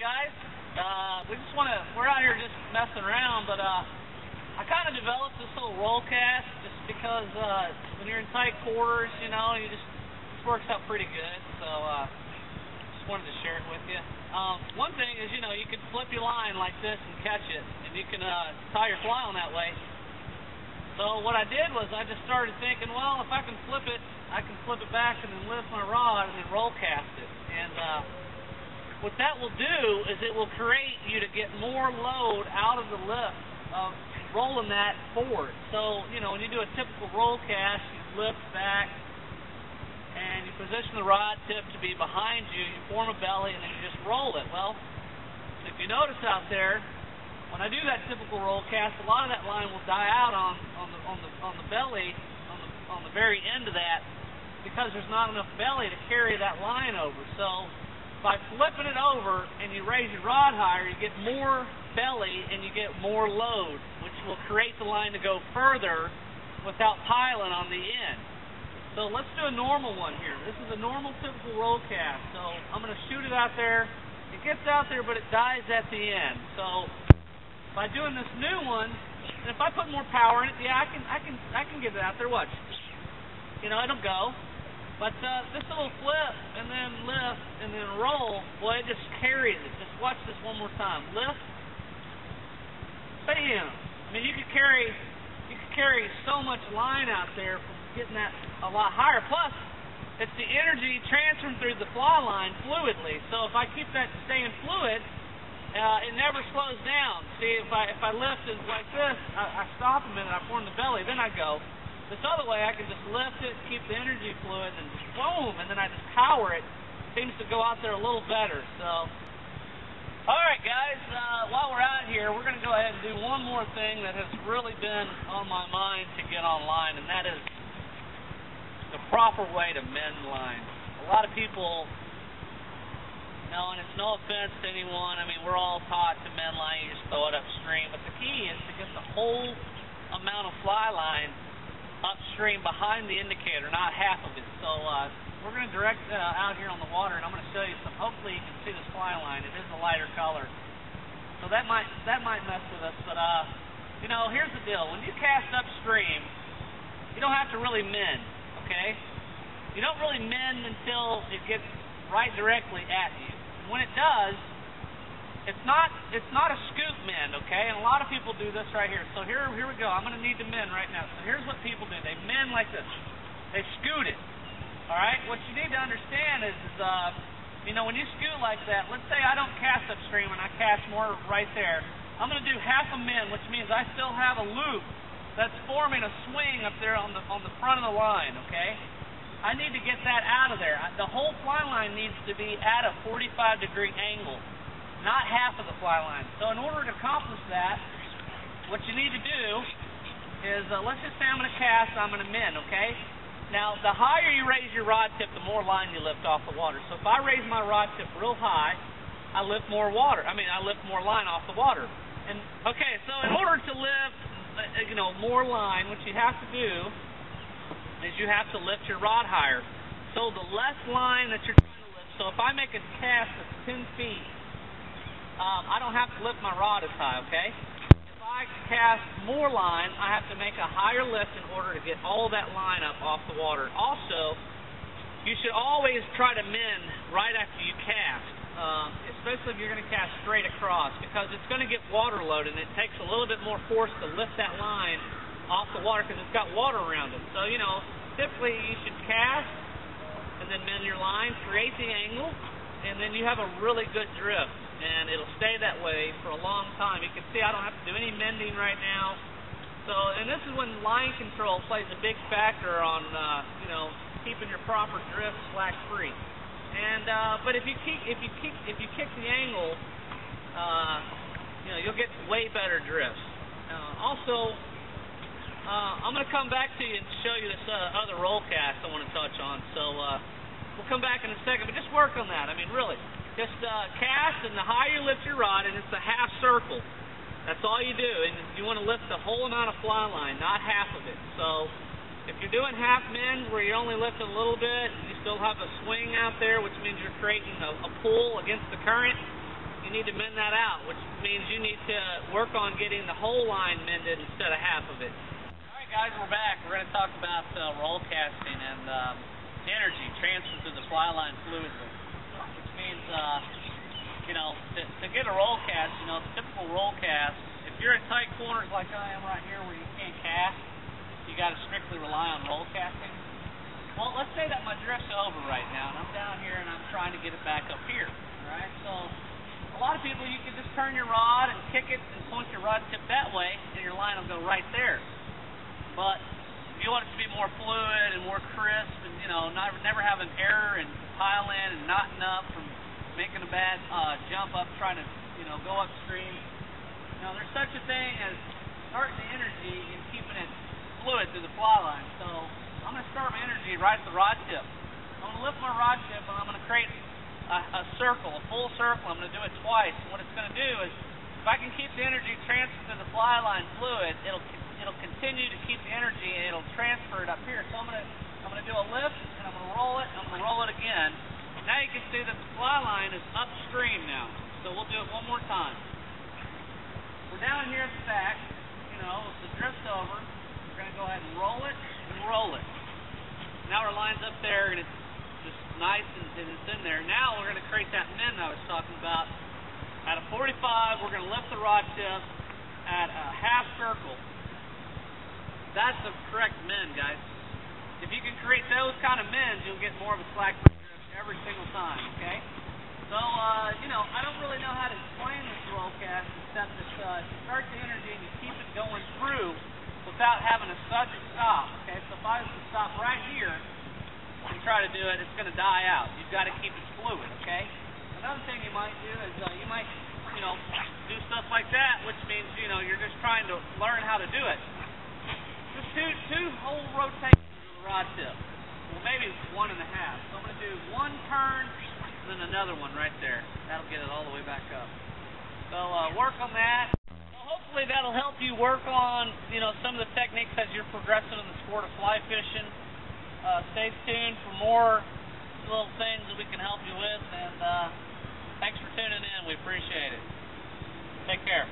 guys. We're out here just messing around, but I kind of developed this little roll cast just because when you're in tight quarters, you know, this works out pretty good. So just wanted to share it with you. One thing is, you know, you can flip your line like this and catch it, and you can tie your fly on that way. So what I did was I just started thinking, well, if I can flip it, I can flip it back and then lift my rod and then roll cast it. And what that will do is it will create you to get more load out of the lift of rolling that forward. So, you know, when you do a typical roll cast, you lift back and you position the rod tip to be behind you, you form a belly, and then you just roll it. Well, if you notice out there, when I do that typical roll cast, a lot of that line will die out on the belly, on the very end of that, because there's not enough belly to carry that line over. So by flipping it over and you raise your rod higher, you get more belly and you get more load, which will create the line to go further without piling on the end. So let's do a normal one here. This is a normal typical roll cast. So I'm going to shoot it out there. It gets out there, but it dies at the end. So by doing this new one, and if I put more power in it, yeah, I can get it out there. Watch. You know, it'll go. But this little flip and then lift and then roll, boy, it just carries it. Just watch this one more time. Lift, bam. I mean, you could carry so much line out there from getting that a lot higher. Plus, it's the energy transferring through the fly line fluidly. So if I keep that staying fluid, it never slows down. See, if I lift it like this, I stop a minute, I form the belly, then I go. This other way, I can just lift it, keep the energy fluid, and just boom, and then I just power it. Seems to go out there a little better. So, all right, guys, while we're out here, we're going to go ahead and do one more thing that has really been on my mind to get online, and that is the proper way to mend lines. A lot of people, you know, and it's no offense to anyone, I mean, we're all taught to mend line, you just throw it upstream, but the key is to get the whole amount of fly line upstream behind the indicator, not half of it. So we're going to direct out here on the water, and I'm going to show you some. Hopefully you can see this fly line. It is a lighter color, so that might mess with us. But you know, here's the deal: when you cast upstream, you don't have to really mend. Okay, you don't really mend until it gets right directly at you. And when it does, it's not a scoop mend, okay? And a lot of people do this right here. So here we go. I'm going to need to mend right now. So here's what people do. They mend like this. They scoot it. All right? What you need to understand is you know, when you scoot like that, let's say I don't cast upstream and I cast more right there. I'm going to do half a mend, which means I still have a loop that's forming a swing up there on the front of the line, okay? I need to get that out of there. The whole fly line needs to be at a 45-degree angle, not half of the fly line. So in order to accomplish that, what you need to do is, let's just say I'm going to cast, I'm going to mend, okay? Now, the higher you raise your rod tip, the more line you lift off the water. So if I raise my rod tip real high, I lift more line off the water. And okay, so in order to lift, you know, more line, what you have to do is you have to lift your rod higher. So the less line that you're trying to lift, so if I make a cast that's 10 feet, I don't have to lift my rod as high, okay? If I cast more line, I have to make a higher lift in order to get all that line up off the water. Also, you should always try to mend right after you cast, especially if you're going to cast straight across, because it's going to get water load, and it takes a little bit more force to lift that line off the water because it's got water around it. So, you know, typically you should cast and then mend your line, create the angle, and then you have a really good drift. And it'll stay that way for a long time. You can see I don't have to do any mending right now. So, and this is when line control plays a big factor on, you know, keeping your proper drift slack free. And but if you kick the angle, you know, you'll get way better drifts. Also, I'm going to come back to you and show you this other roll cast I want to touch on. So we'll come back in a second, but just work on that. I mean, really. Just cast, and the higher you lift your rod, and it's a half circle. That's all you do, and you want to lift the whole amount of fly line, not half of it. So if you're doing half mends where you're only lifting a little bit, you still have a swing out there, which means you're creating a pull against the current. You you need to mend that out, which means you need to work on getting the whole line mended instead of half of it. Alright guys, we're back. We're going to talk about roll casting and energy transfer through the fly line fluidly, which means, to get a roll cast, the typical roll cast, if you're in tight corners like I am right here where you can't cast, you got to strictly rely on roll casting. Well, let's say that my drift's over right now, and I'm down here and I'm trying to get it back up here. Alright, so a lot of people, you can just turn your rod and kick it and point your rod tip that way, and your line will go right there. But if you want it to be more fluid and more crisp, and never have an error and pile in and knotting up from making a bad jump up, trying to go upstream, there's such a thing as starting the energy and keeping it fluid through the fly line. So I'm going to start my energy right at the rod tip. I'm going to lift my rod tip and I'm going to create a circle, a full circle. I'm going to do it twice. And what it's going to do is, if I can keep the energy transferred through the fly line fluid, it'll continue to keep the energy and it'll transfer it up here. So I'm going to do a lift and I'm going to roll it. And I'm going to roll it again. Now you can see that the fly line is upstream now. So we'll do it one more time. We're down here at the back. The drift's over. We're going to go ahead and roll it and roll it. Now our line's up there and it's just nice and it's in there. Now we're going to create that mend I was talking about. At a 45, we're going to lift the rod tip at a half circle. That's the correct mend, guys. If you can create those kind of mends, you'll get more of a slack drift every single time, okay? So, I don't really know how to explain this roll cast except that you start the energy and you keep it going through without having a sudden stop, okay? So if I was to stop right here and try to do it, it's going to die out. You've got to keep it fluid, okay? Another thing you might do is you might, do stuff like that, which means, you're just trying to learn how to do it. Just two whole rotations of the rod tip. Well, maybe one and a half. So I'm going to do one turn and then another one right there. That'll get it all the way back up. So work on that. So hopefully that'll help you work on, some of the techniques as you're progressing in the sport of fly fishing. Stay tuned for more little things that we can help you with, and thanks for tuning in. We appreciate it. Take care.